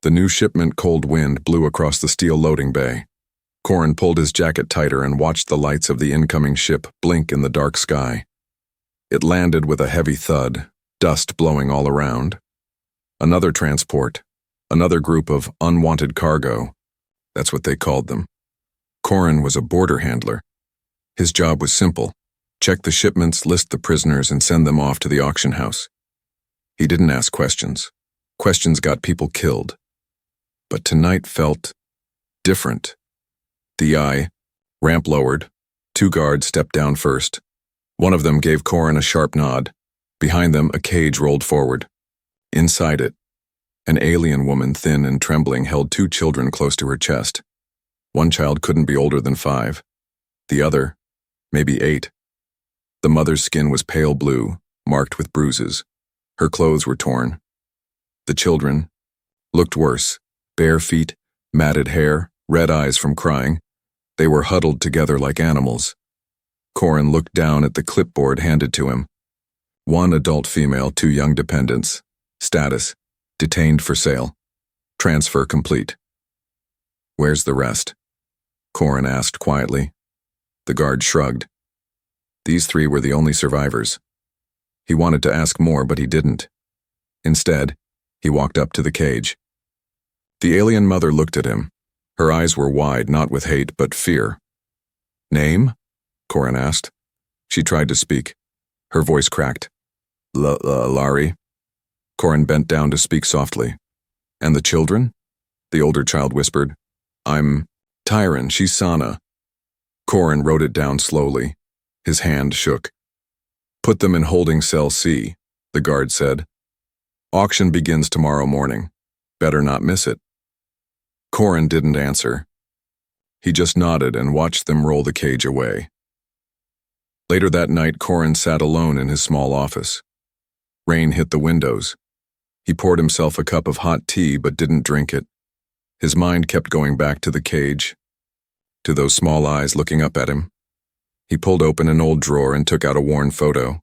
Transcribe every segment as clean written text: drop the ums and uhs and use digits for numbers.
The new shipment cold wind blew across the steel loading bay. Corin pulled his jacket tighter and watched the lights of the incoming ship blink in the dark sky. It landed with a heavy thud, dust blowing all around. Another transport, another group of unwanted cargo. That's what they called them. Corin was a border handler. His job was simple: check the shipments, list the prisoners, and send them off to the auction house. He didn't ask questions. Questions got people killed. But tonight felt different. The ramp lowered. 2 guards stepped down first. One of them gave Corin a sharp nod. Behind them, a cage rolled forward. Inside it, an alien woman, thin and trembling, held 2 children close to her chest. One child couldn't be older than 5. The other, maybe 8. The mother's skin was pale blue, marked with bruises. Her clothes were torn. The children looked worse: bare feet, matted hair, red eyes from crying. They were huddled together like animals. Corin looked down at the clipboard handed to him. 1 adult female, 2 young dependents. Status: detained for sale. Transfer complete. "Where's the rest?" Corin asked quietly. The guard shrugged. These 3 were the only survivors. He wanted to ask more, but he didn't. Instead, he walked up to the cage. The alien mother looked at him. Her eyes were wide, not with hate, but fear. "Name?" Corin asked. She tried to speak. Her voice cracked. Laurie." Corin bent down to speak softly. "And the children?" The older child whispered. "I'm Tyron, she's Sana." Corin wrote it down slowly. His hand shook. "Put them in holding cell C," the guard said. "Auction begins tomorrow morning. Better not miss it." Corin didn't answer. He just nodded and watched them roll the cage away. Later that night, Corin sat alone in his small office. Rain hit the windows. He poured himself a cup of hot tea but didn't drink it. His mind kept going back to the cage, to those small eyes looking up at him. He pulled open an old drawer and took out a worn photo.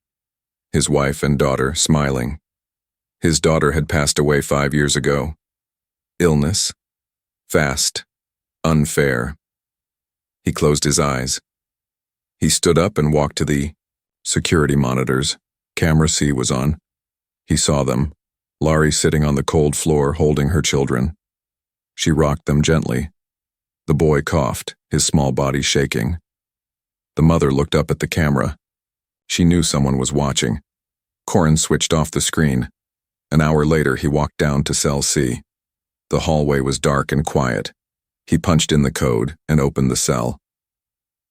His wife and daughter, smiling. His daughter had passed away 5 years ago. Illness. Fast. Unfair. He closed his eyes. He stood up and walked to the security monitors. Camera C was on. He saw them. Laurie sitting on the cold floor holding her children. She rocked them gently. The boy coughed, his small body shaking. The mother looked up at the camera. She knew someone was watching. Corin switched off the screen. An hour later, he walked down to cell C. The hallway was dark and quiet. He punched in the code and opened the cell.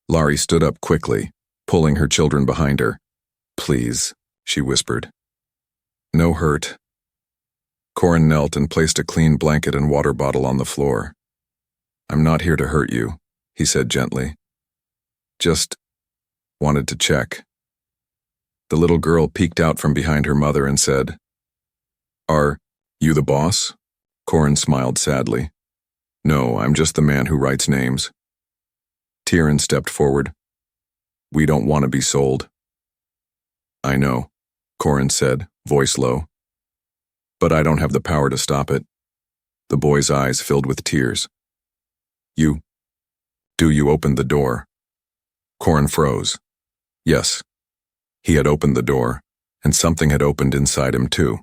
Laurie stood up quickly, pulling her children behind her. "Please," she whispered. "No hurt." Corin knelt and placed a clean blanket and water bottle on the floor. "I'm not here to hurt you," he said gently. "Just wanted to check." The little girl peeked out from behind her mother and said, "Are you the boss?" Corin smiled sadly. "No, I'm just the man who writes names." Tyron stepped forward. "We don't want to be sold." "I know," Corin said, voice low. "But I don't have the power to stop it." The boy's eyes filled with tears. You opened the door?" Corin froze. Yes. He had opened the door, and something had opened inside him too.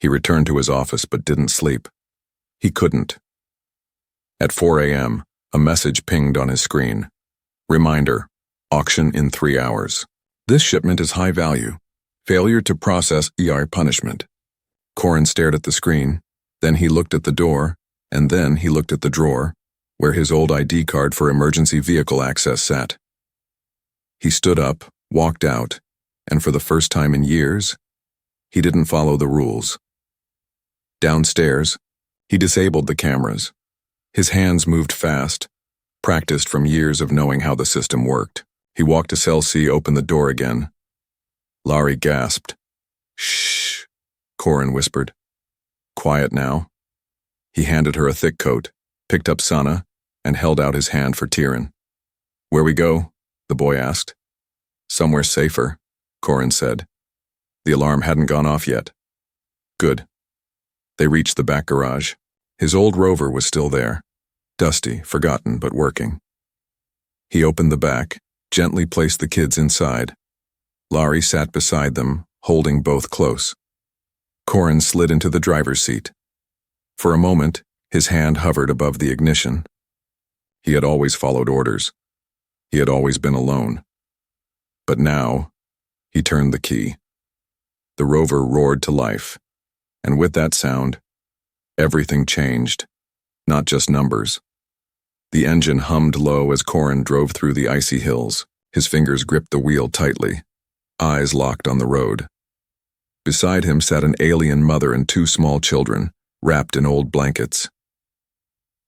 He returned to his office but didn't sleep. He couldn't. At 4 a.m., a message pinged on his screen. Reminder: auction in 3 hours. This shipment is high value. Failure to process ER punishment. Corin stared at the screen, then he looked at the door, and then he looked at the drawer, where his old ID card for emergency vehicle access sat. He stood up, walked out, and for the first time in years, he didn't follow the rules. Downstairs, he disabled the cameras. His hands moved fast, practiced from years of knowing how the system worked. He walked to cell C, opened the door again. Laurie gasped. "Shh," Corin whispered. "Quiet now." He handed her a thick coat, picked up Sana, and held out his hand for Tyron. "Where we go?" the boy asked. "Somewhere safer," Corin said. The alarm hadn't gone off yet. Good. They reached the back garage. His old rover was still there, dusty, forgotten, but working. He opened the back, gently placed the kids inside. Laurie sat beside them, holding both close. Corin slid into the driver's seat. For a moment, his hand hovered above the ignition. He had always followed orders. He had always been alone. But now, he turned the key. The rover roared to life, and with that sound, everything changed, not just numbers. The engine hummed low as Corin drove through the icy hills. His fingers gripped the wheel tightly, eyes locked on the road. Beside him sat an alien mother and two small children, wrapped in old blankets.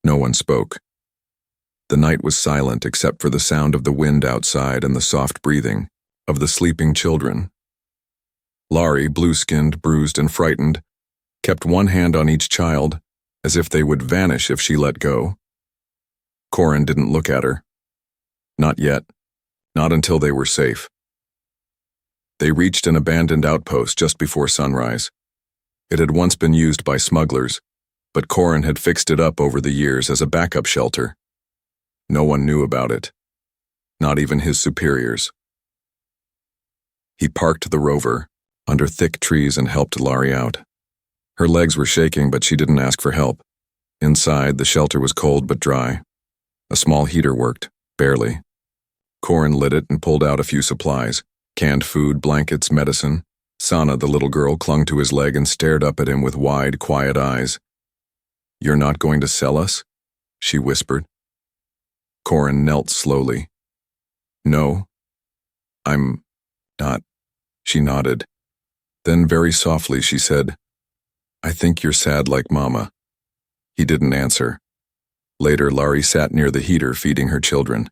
No one spoke. The night was silent except for the sound of the wind outside and the soft breathing of the sleeping children. Laurie, blue-skinned, bruised, and frightened, kept one hand on each child, as if they would vanish if she let go. Corin didn't look at her. Not yet. Not until they were safe. They reached an abandoned outpost just before sunrise. It had once been used by smugglers, but Corin had fixed it up over the years as a backup shelter. No one knew about it. Not even his superiors. He parked the rover under thick trees and helped Laurie out. Her legs were shaking, but she didn't ask for help. Inside, the shelter was cold but dry. A small heater worked, barely. Corin lit it and pulled out a few supplies. Canned food, blankets, medicine. Sana, the little girl, clung to his leg and stared up at him with wide, quiet eyes. "You're not going to sell us?" she whispered. Corin knelt slowly. "No, I'm not." She nodded. Then very softly she said, "I think you're sad like Mama." He didn't answer. Later, Laurie sat near the heater feeding her children.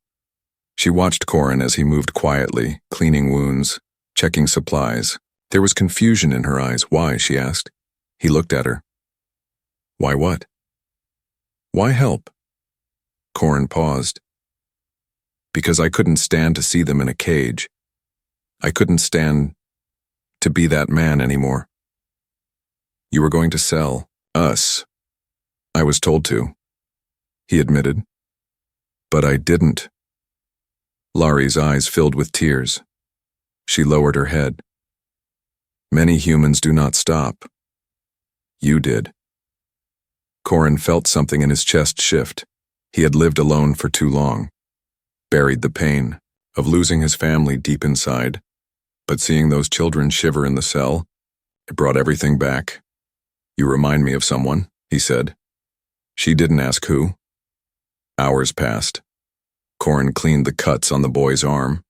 She watched Corin as he moved quietly, cleaning wounds, checking supplies. There was confusion in her eyes. "Why?" she asked. He looked at her. "Why what?" "Why help?" Corin paused. "Because I couldn't stand to see them in a cage. I couldn't stand to be that man anymore." "You were going to sell us." "I was told to," he admitted. "But I didn't." Laurie's eyes filled with tears. She lowered her head. "Many humans do not stop. You did." Corin felt something in his chest shift. He had lived alone for too long, buried the pain of losing his family deep inside. But seeing those children shiver in the cell, it brought everything back. "You remind me of someone," he said. She didn't ask who. Hours passed. Corin cleaned the cuts on the boy's arm.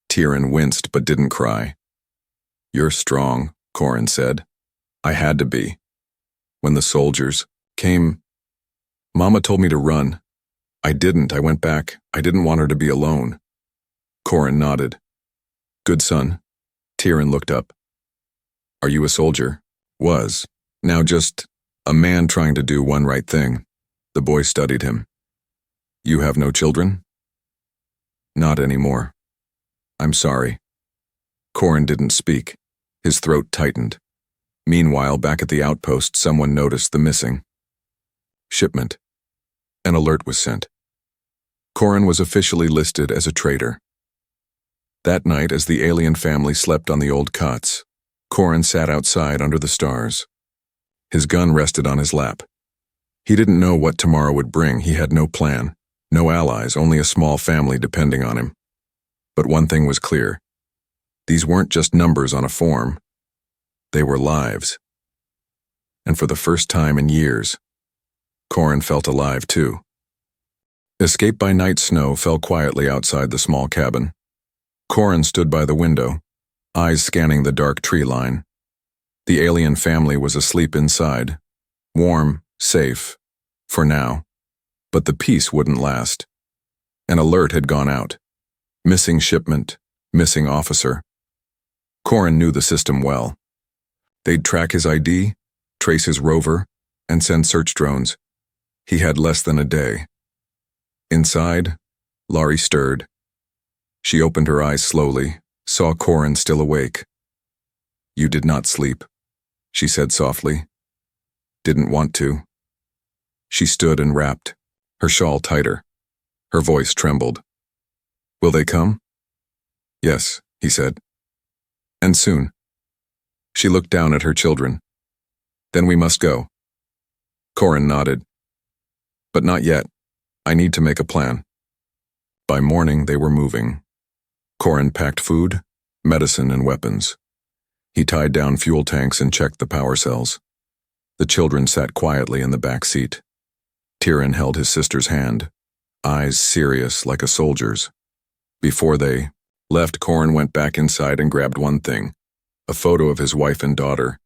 Tyrion winced but didn't cry. "You're strong," Corin said. "I had to be. When the soldiers came, Mama told me to run. I didn't. I went back. I didn't want her to be alone." Corin nodded. "Good son." Tyrion looked up. "Are you a soldier?" "Was. Now just a man trying to do one right thing." The boy studied him. "You have no children?" "Not anymore. I'm sorry." Corin didn't speak. His throat tightened. Meanwhile, back at the outpost, someone noticed the missing shipment. An alert was sent. Corin was officially listed as a traitor. That night, as the alien family slept on the old cots, Corin sat outside under the stars. His gun rested on his lap. He didn't know what tomorrow would bring. He had no plan, no allies, only a small family depending on him. But one thing was clear. These weren't just numbers on a form. They were lives. And for the first time in years, Corin felt alive too. Escape by night snow fell quietly outside the small cabin. Corin stood by the window, eyes scanning the dark tree line. The alien family was asleep inside, warm, safe, for now. But the peace wouldn't last. An alert had gone out. Missing shipment, missing officer. Corin knew the system well. They'd track his ID, trace his rover, and send search drones. He had less than a day. Inside, Laurie stirred. She opened her eyes slowly, saw Corin still awake. "You did not sleep," she said softly. "Didn't want to." She stood and wrapped, her shawl tighter. Her voice trembled. "Will they come?" "Yes," he said. "And soon." She looked down at her children. "Then we must go." Corin nodded. "But not yet. I need to make a plan." By morning, they were moving. Corin packed food, medicine, and weapons. He tied down fuel tanks and checked the power cells. The children sat quietly in the back seat. Tyrion held his sister's hand, eyes serious like a soldier's. Before they left, Corin went back inside and grabbed one thing, a photo of his wife and daughter.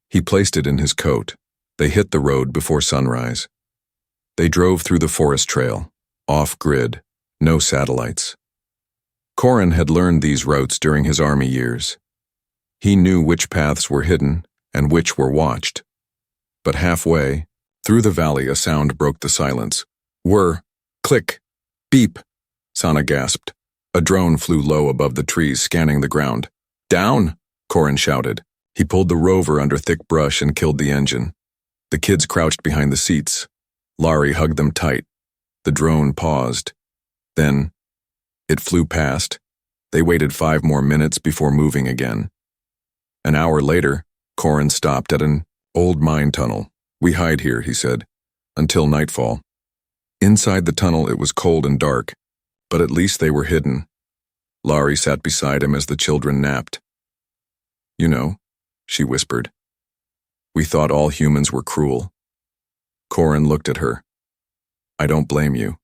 He placed it in his coat. They hit the road before sunrise. They drove through the forest trail, off-grid, no satellites. Corin had learned these routes during his army years. He knew which paths were hidden and which were watched. But halfway, through the valley, a sound broke the silence. Whir, click, beep, Sana gasped. A drone flew low above the trees, scanning the ground. "Down!" Corin shouted. He pulled the rover under thick brush and killed the engine. The kids crouched behind the seats. Laurie hugged them tight. The drone paused. Then, it flew past. They waited 5 more minutes before moving again. An hour later, Corin stopped at an old mine tunnel. "We hide here," he said, "until nightfall." Inside the tunnel it was cold and dark, but at least they were hidden. Laurie sat beside him as the children napped. "You know," she whispered, "we thought all humans were cruel." Corin looked at her. "I don't blame you.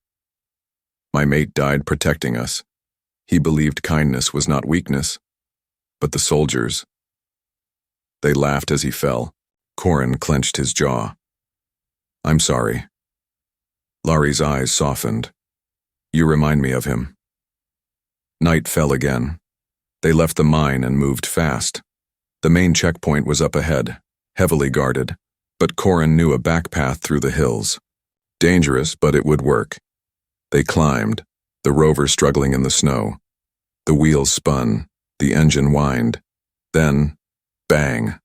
My mate died protecting us. He believed kindness was not weakness. But the soldiers..." They laughed as he fell. Corin clenched his jaw. "I'm sorry." Laurie's eyes softened. "You remind me of him." Night fell again. They left the mine and moved fast. The main checkpoint was up ahead, heavily guarded, but Corin knew a back path through the hills. Dangerous, but it would work. They climbed, the rover struggling in the snow. The wheels spun, the engine whined. Then, bang.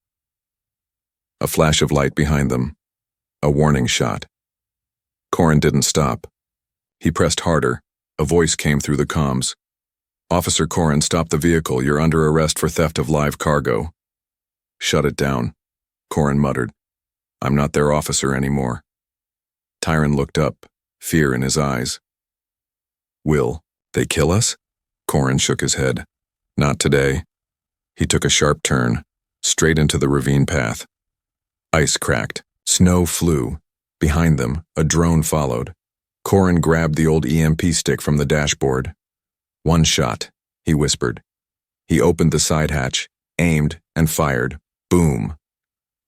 A flash of light behind them. A warning shot. Corin didn't stop. He pressed harder. A voice came through the comms. "Officer Corin, stop the vehicle. You're under arrest for theft of live cargo." "Shut it down," Corin muttered. "I'm not their officer anymore." Tyrion looked up, fear in his eyes. "Will they kill us?" Corin shook his head. "Not today." He took a sharp turn, straight into the ravine path. Ice cracked. Snow flew. Behind them, a drone followed. Corin grabbed the old EMP stick from the dashboard. "One shot," he whispered. He opened the side hatch, aimed, and fired. Boom.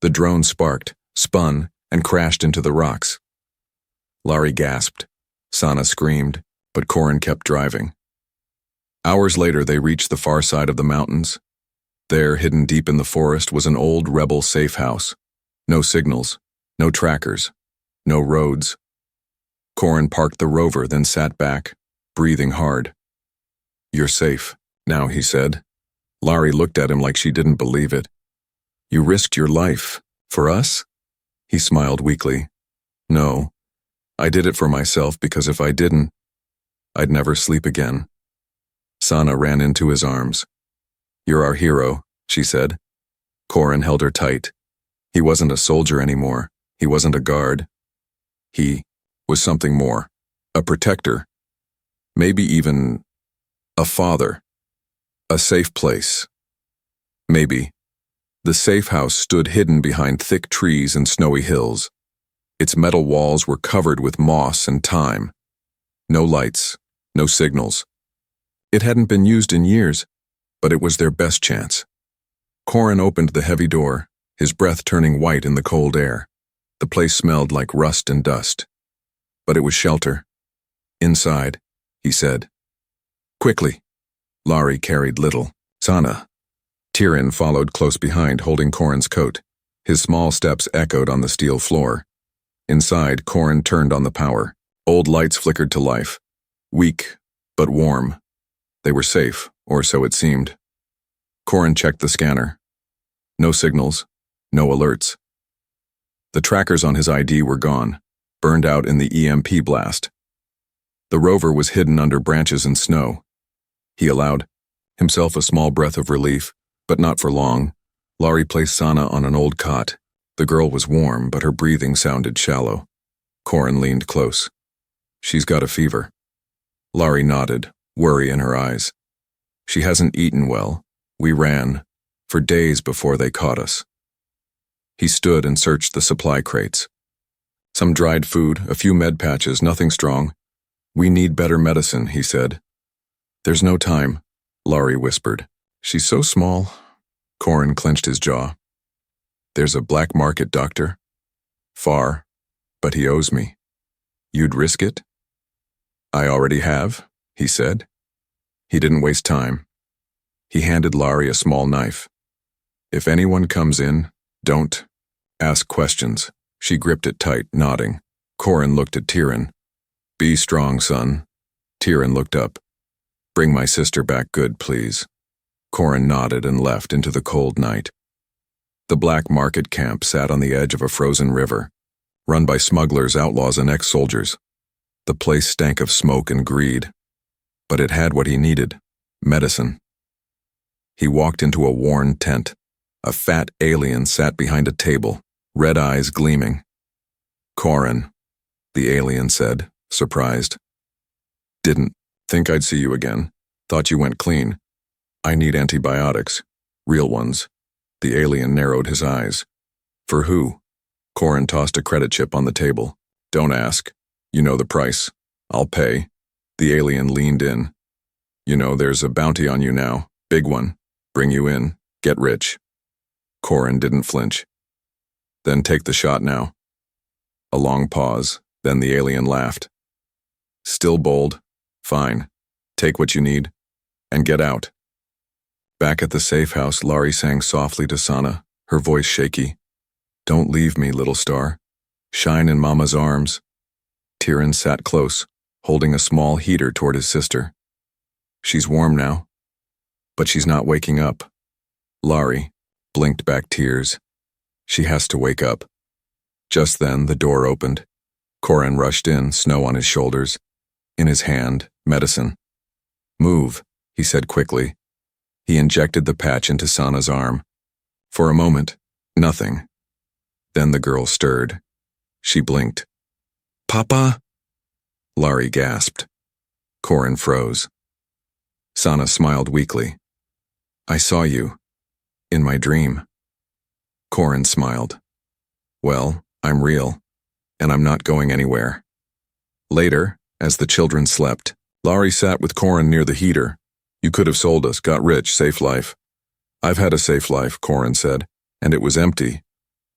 The drone sparked, spun, and crashed into the rocks. Laurie gasped. Sana screamed, but Corin kept driving. Hours later, they reached the far side of the mountains. There, hidden deep in the forest, was an old rebel safe house. No signals, no trackers, no roads. Corin parked the rover, then sat back, breathing hard. "You're safe now," he said. Laurie looked at him like she didn't believe it. "You risked your life. For us?" He smiled weakly. "No, I did it for myself because if I didn't, I'd never sleep again." Sana ran into his arms. "You're our hero," she said. Corin held her tight. He wasn't a soldier anymore. He wasn't a guard. He was something more. A protector. Maybe even a father. A safe place. Maybe. The safe house stood hidden behind thick trees and snowy hills. Its metal walls were covered with moss and thyme. No lights, no signals. It hadn't been used in years, but it was their best chance. Corin opened the heavy door, his breath turning white in the cold air. The place smelled like rust and dust. But it was shelter. "Inside," he said. "Quickly." Laurie carried little. Sana. Tyrion followed close behind, holding Corin's coat. His small steps echoed on the steel floor. Inside, Corin turned on the power. Old lights flickered to life. Weak, but warm. They were safe, or so it seemed. Corin checked the scanner. No signals, no alerts. The trackers on his ID were gone. burned out in the EMP blast. The rover was hidden under branches and snow. He allowed himself a small breath of relief, but not for long. Laurie placed Sana on an old cot. The girl was warm, but her breathing sounded shallow. Corin leaned close. "She's got a fever." Laurie nodded, worry in her eyes. "She hasn't eaten well. We ran for days before they caught us." He stood and searched the supply crates. Some dried food, a few med patches, nothing strong. "We need better medicine," he said. "There's no time," Laurie whispered. "She's so small." Corin clenched his jaw. "There's a black market doctor. Far, but he owes me. You'd risk it?" "I already have," he said. He didn't waste time. He handed Laurie a small knife. "If anyone comes in, don't ask questions." She gripped it tight, nodding. Corin looked at Tyrion. "Be strong, son." Tyrion looked up. "Bring my sister back good, please." Corin nodded and left into the cold night. The black market camp sat on the edge of a frozen river, run by smugglers, outlaws, and ex-soldiers. The place stank of smoke and greed, but it had what he needed: medicine. He walked into a worn tent. A fat alien sat behind a table, red eyes gleaming. "Corin," the alien said, surprised. "Didn't think I'd see you again. Thought you went clean. I need antibiotics. Real ones." The alien narrowed his eyes. "For who?" Corin tossed a credit chip on the table. "Don't ask. You know the price. I'll pay." The alien leaned in. "You know, there's a bounty on you now. Big one. Bring you in. Get rich." Corin didn't flinch. "Then take the shot now." A long pause, then the alien laughed. "Still bold? Fine. Take what you need, and get out." Back at the safe house, Laurie sang softly to Sana, her voice shaky. "Don't leave me, little star. Shine in Mama's arms." Tyrion sat close, holding a small heater toward his sister. "She's warm now, but she's not waking up." Laurie blinked back tears. "She has to wake up." Just then, the door opened. Corin rushed in, snow on his shoulders. In his hand, medicine. "Move," he said quickly. He injected the patch into Sana's arm. For a moment, nothing. Then the girl stirred. She blinked. "Papa?" Laurie gasped. Corin froze. Sana smiled weakly. "I saw you. In my dream." Corin smiled. "Well, I'm real, and I'm not going anywhere." Later, as the children slept, Laurie sat with Corin near the heater. "You could have sold us, got rich, safe life." "I've had a safe life," Corin said, "and it was empty."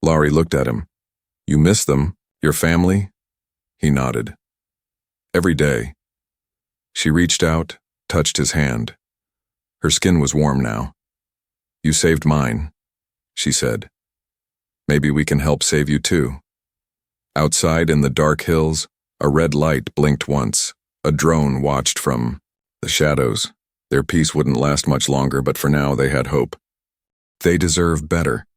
Laurie looked at him. "You miss them? Your family?" He nodded. "Every day." She reached out, touched his hand. Her skin was warm now. "You saved mine," she said. "Maybe we can help save you too." Outside in the dark hills, a red light blinked once. A drone watched from the shadows. Their peace wouldn't last much longer, but for now they had hope. They deserve better.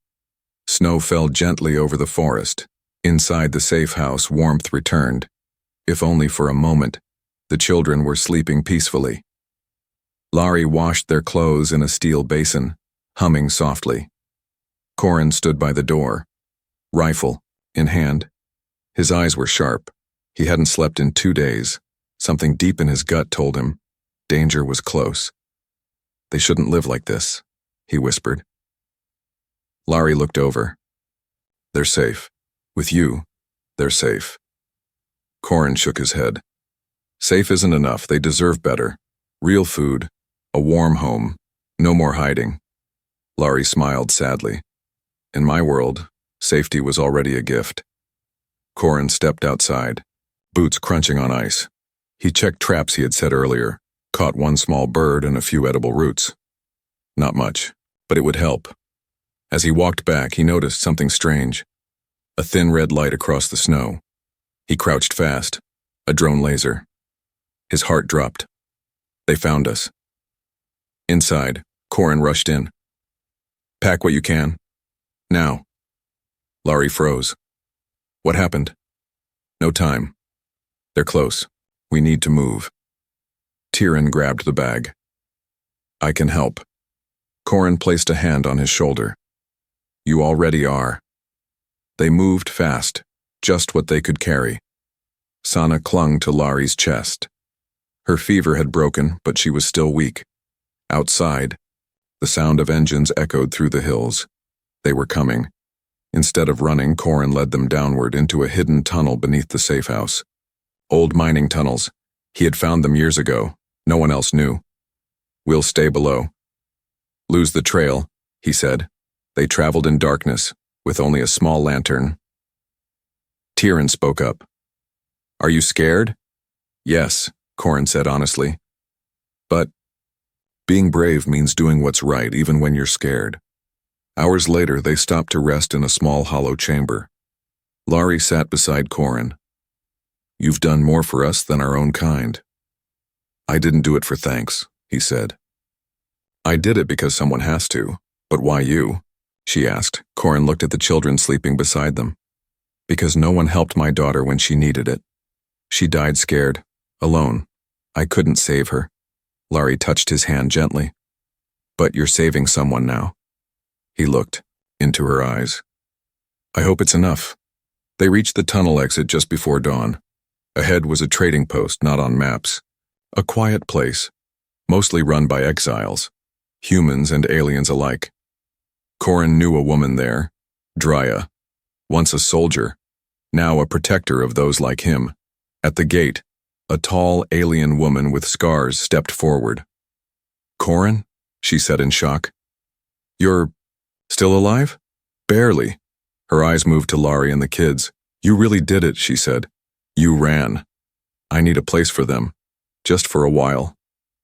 Snow fell gently over the forest. Inside the safe house, warmth returned. If only for a moment, the children were sleeping peacefully. Laurie washed their clothes in a steel basin, humming softly. Corin stood by the door, rifle in hand. His eyes were sharp. He hadn't slept in 2 days. Something deep in his gut told him danger was close. "They shouldn't live like this," he whispered. Laurie looked over. "They're safe. With you, they're safe." Corin shook his head. "Safe isn't enough. They deserve better. Real food, a warm home, no more hiding." Laurie smiled sadly. "In my world, safety was already a gift." Corin stepped outside, boots crunching on ice. He checked traps he had set earlier, caught one small bird and a few edible roots. Not much, but it would help. As he walked back, he noticed something strange. A thin red light across the snow. He crouched fast. A drone laser. His heart dropped. "They found us." Inside, Corin rushed in. "Pack what you can. Now." Laurie froze. "What happened?" No time. They're close. We need to move. Tyrion grabbed the bag. I can help. Corin placed a hand on his shoulder. You already are. They moved fast, just what they could carry. Sana clung to Lari's chest. Her fever had broken, but she was still weak. Outside, the sound of engines echoed through the hills. They were coming. Instead of running, Corin led them downward into a hidden tunnel beneath the safe house. Old mining tunnels. He had found them years ago. No one else knew. We'll stay below. Lose the trail, he said. They traveled in darkness, with only a small lantern. Tyrion spoke up. Are you scared? Yes, Corin said honestly. But being brave means doing what's right even when you're scared. Hours later, they stopped to rest in a small hollow chamber. Lari sat beside Corin. You've done more for us than our own kind. I didn't do it for thanks, he said. I did it because someone has to. But why you? She asked. Corin looked at the children sleeping beside them. Because no one helped my daughter when she needed it. She died scared, alone. I couldn't save her. Lari touched his hand gently. But you're saving someone now. He looked into her eyes. I hope it's enough. They reached the tunnel exit just before dawn. Ahead was a trading post not on maps. A quiet place, mostly run by exiles, humans and aliens alike. Corin knew a woman there, Drya, once a soldier, now a protector of those like him. At the gate, a tall alien woman with scars stepped forward. Corin? She said in shock. You're still alive? Barely. Her eyes moved to Lari and the kids. You really did it, she said. You ran. I need a place for them. Just for a while.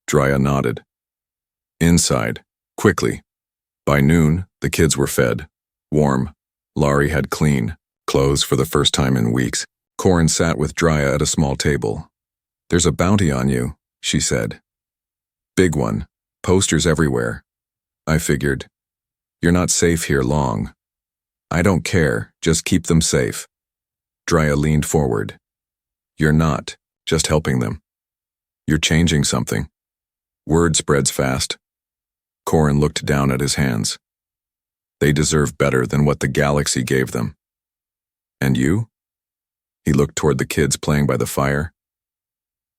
Drya nodded. Inside, quickly. By noon, the kids were fed. Warm. Lari had clean clothes for the first time in weeks. Corin sat with Drya at a small table. There's a bounty on you, she said. Big one. Posters everywhere. I figured. You're not safe here long. I don't care, just keep them safe. Drya leaned forward. You're not, just helping them. You're changing something. Word spreads fast. Corin looked down at his hands. They deserve better than what the galaxy gave them. And you? He looked toward the kids playing by the fire.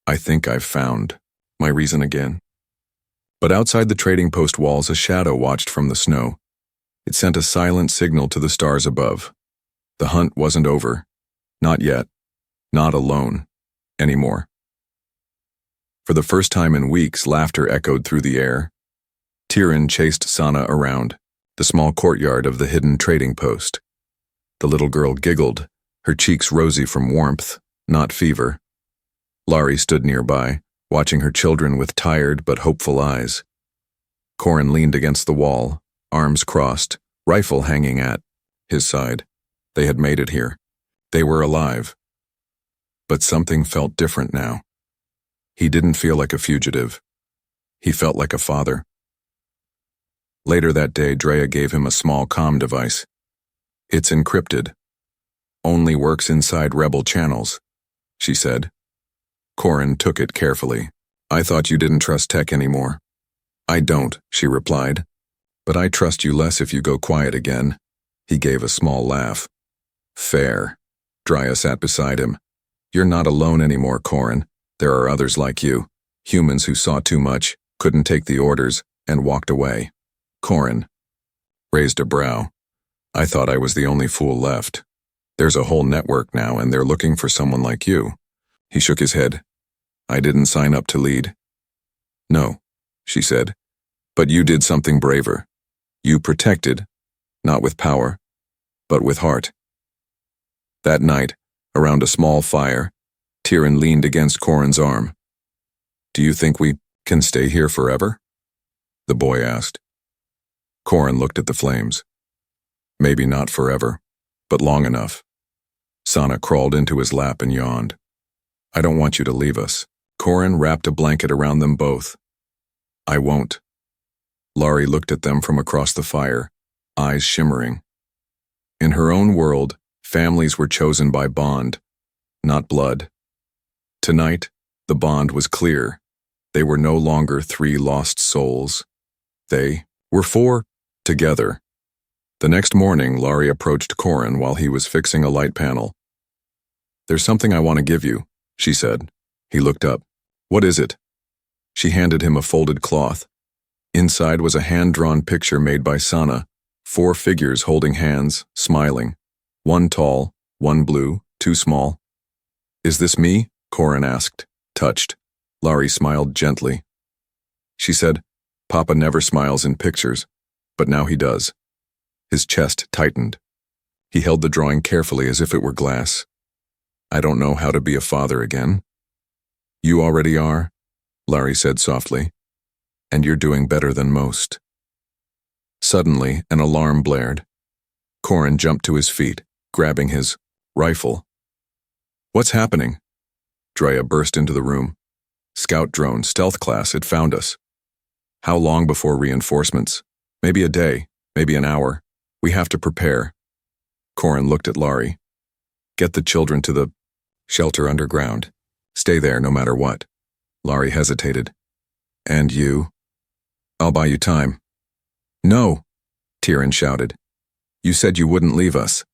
I think I've found my reason again. But outside the trading post walls, a shadow watched from the snow. It sent a silent signal to the stars above. The hunt wasn't over. Not yet. Not alone. Anymore. For the first time in weeks, laughter echoed through the air. Tyrion chased Sana around the small courtyard of the hidden trading post. The little girl giggled, her cheeks rosy from warmth, not fever. Lari stood nearby, watching her children with tired but hopeful eyes. Corin leaned against the wall, arms crossed, rifle hanging at his side. They had made it here. They were alive. But something felt different now. He didn't feel like a fugitive. He felt like a father. Later that day, Drya gave him a small comm device. It's encrypted. Only works inside rebel channels, she said. Corin took it carefully. I thought you didn't trust tech anymore. I don't, she replied. But I trust you less if you go quiet again. He gave a small laugh. Fair. Drya sat beside him. You're not alone anymore, Corin. There are others like you. Humans who saw too much, couldn't take the orders, and walked away. Corin raised a brow. I thought I was the only fool left. There's a whole network now, and they're looking for someone like you. He shook his head. I didn't sign up to lead. No, she said. But you did something braver. You protected, not with power, but with heart. That night, around a small fire, Tyrion leaned against Corin's arm. Do you think we can stay here forever? The boy asked. Corin looked at the flames. Maybe not forever, but long enough. Sana crawled into his lap and yawned. I don't want you to leave us. Corin wrapped a blanket around them both. I won't. Lari looked at them from across the fire, eyes shimmering. In her own world, families were chosen by bond, not blood. Tonight, the bond was clear. They were no longer three lost souls. They were four, together. The next morning, Laurie approached Corin while he was fixing a light panel. "There's something I want to give you," she said. He looked up. "What is it?" She handed him a folded cloth. Inside was a hand-drawn picture made by Sana, 4 figures holding hands, smiling. One tall, one blue, 2 small. "Is this me?" Corin asked, touched. Laurie smiled gently. She said, "Papa never smiles in pictures, but now he does." His chest tightened. He held the drawing carefully as if it were glass. "I don't know how to be a father again." "You already are," Laurie said softly, "and you're doing better than most." Suddenly, an alarm blared. Corin jumped to his feet, grabbing his rifle. "What's happening?" Drea burst into the room. "Scout drone, stealth class, it found us." "How long before reinforcements?" "Maybe a day, maybe an hour. We have to prepare." Corin looked at Laurie. "Get the children to the shelter underground. Stay there no matter what." Laurie hesitated. "And you?" "I'll buy you time." "No," Tyrion shouted. "You said you wouldn't leave us."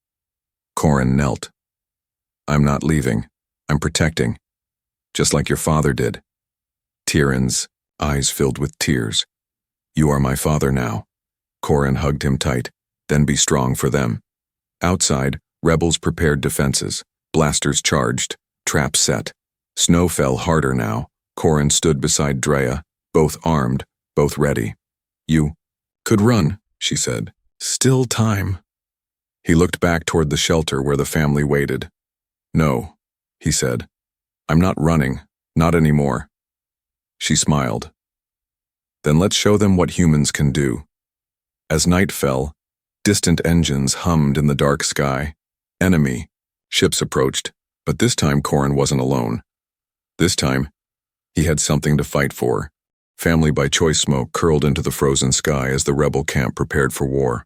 Corin knelt. "I'm not leaving. I'm protecting. Just like your father did." Tyrion's eyes filled with tears. "You are my father now." Corin hugged him tight. "Then be strong for them." Outside, rebels prepared defenses. Blasters charged. Traps set. Snow fell harder now. Corin stood beside Drea, both armed, both ready. "You could run," she said. "Still time." He looked back toward the shelter where the family waited. "No," he said. "I'm not running. Not anymore." She smiled. "Then let's show them what humans can do." As night fell, distant engines hummed in the dark sky. Enemy ships approached, but this time Corin wasn't alone. This time, he had something to fight for. Family by choice smoke curled into the frozen sky as the rebel camp prepared for war.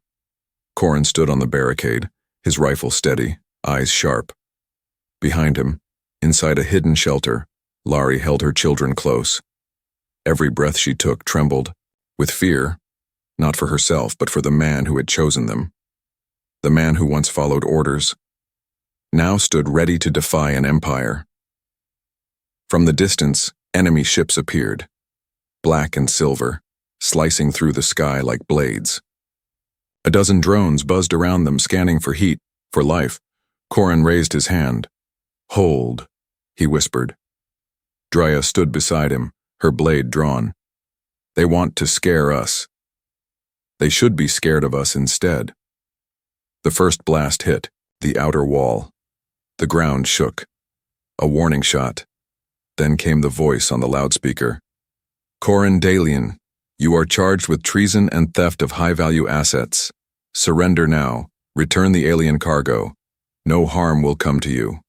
Corin stood on the barricade, his rifle steady, eyes sharp. Behind him, inside a hidden shelter, Laurie held her children close. Every breath she took trembled, with fear, not for herself but for the man who had chosen them. The man who once followed orders, now stood ready to defy an empire. From the distance, enemy ships appeared, black and silver, slicing through the sky like blades. A dozen drones buzzed around them, scanning for heat, for life. Corin raised his hand. "Hold," he whispered. Drea stood beside him, her blade drawn. "They want to scare us. They should be scared of us instead." The first blast hit the outer wall. The ground shook. A warning shot. Then came the voice on the loudspeaker. "Corin Dalian, you are charged with treason and theft of high-value assets. Surrender now. Return the alien cargo. No harm will come to you."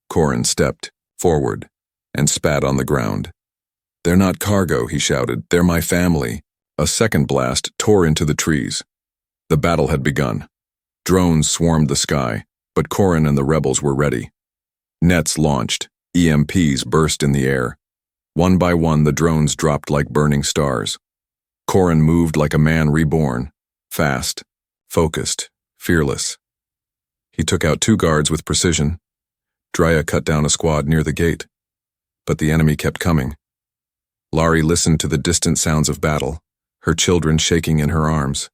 Corin stepped forward and spat on the ground. "They're not cargo," he shouted. "They're my family." A second blast tore into the trees. The battle had begun. Drones swarmed the sky, but Corin and the rebels were ready. Nets launched. EMPs burst in the air. One by one, the drones dropped like burning stars. Corin moved like a man reborn, fast, focused, fearless. He took out 2 guards with precision. Drea cut down a squad near the gate. But the enemy kept coming. Laurie listened to the distant sounds of battle, her children shaking in her arms.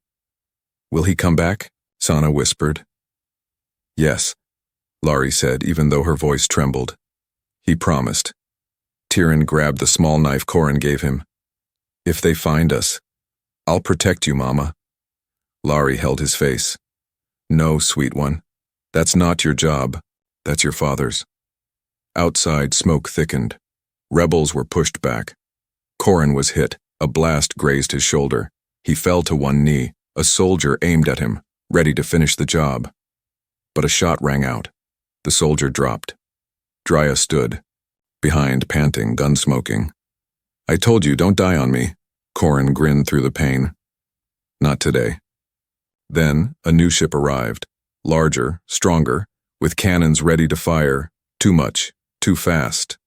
"Will he come back?" Sana whispered. "Yes," Laurie said, even though her voice trembled. "He promised." Tyrion grabbed the small knife Corin gave him. "If they find us, I'll protect you, Mama." Laurie held his face. "No, sweet one. That's not your job. That's your father's." Outside, smoke thickened. Rebels were pushed back. Corin was hit. A blast grazed his shoulder. He fell to one knee. A soldier aimed at him, ready to finish the job. But a shot rang out. The soldier dropped. Drea stood, behind, panting, gun smoking. "I told you, don't die on me." Corin grinned through the pain. "Not today." Then a new ship arrived, larger, stronger, with cannons ready to fire, Too much, too fast.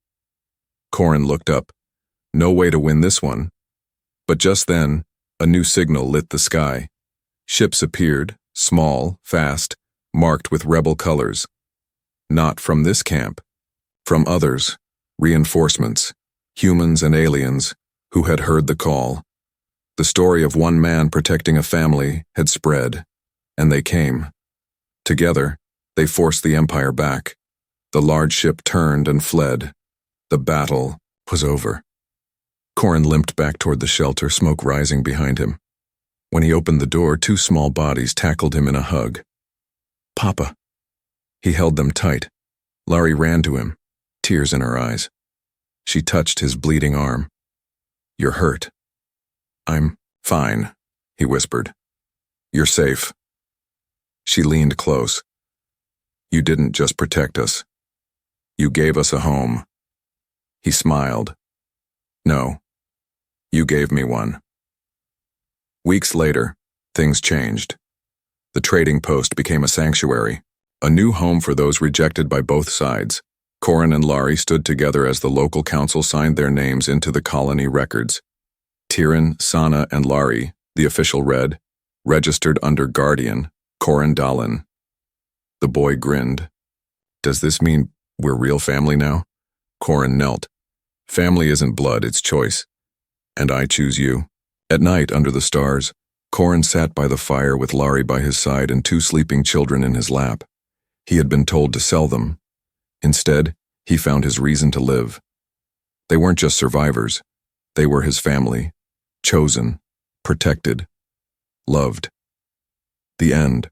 Corin looked up. No way to win this one. But just then, a new signal lit the sky. Ships appeared, small, fast, marked with rebel colors. Not from this camp. From others, reinforcements, humans and aliens, who had heard the call. The story of one man protecting a family had spread, and they came. Together, they forced the Empire back. The large ship turned and fled. The battle was over. Corin limped back toward the shelter, smoke rising behind him. When he opened the door, two small bodies tackled him in a hug. Papa. He held them tight. Laurie ran to him, tears in her eyes. She touched his bleeding arm. You're hurt. I'm fine, he whispered. You're safe. She leaned close. You didn't just protect us. You gave us a home. He smiled. No, you gave me one. Weeks later, things changed. The trading post became a sanctuary, a new home for those rejected by both sides. Corin and Laurie stood together as the local council signed their names into the colony records. Tyrion, Sana, and Laurie, the official read, registered under Guardian, Corin Dallin. The boy grinned. Does this mean we're real family now? Corin knelt. Family isn't blood, it's choice. And I choose you. At night, under the stars, Corin sat by the fire with Laurie by his side and two sleeping children in his lap. He had been told to sell them. Instead, he found his reason to live. They weren't just survivors. They were his family. Chosen. Protected. Loved. The end.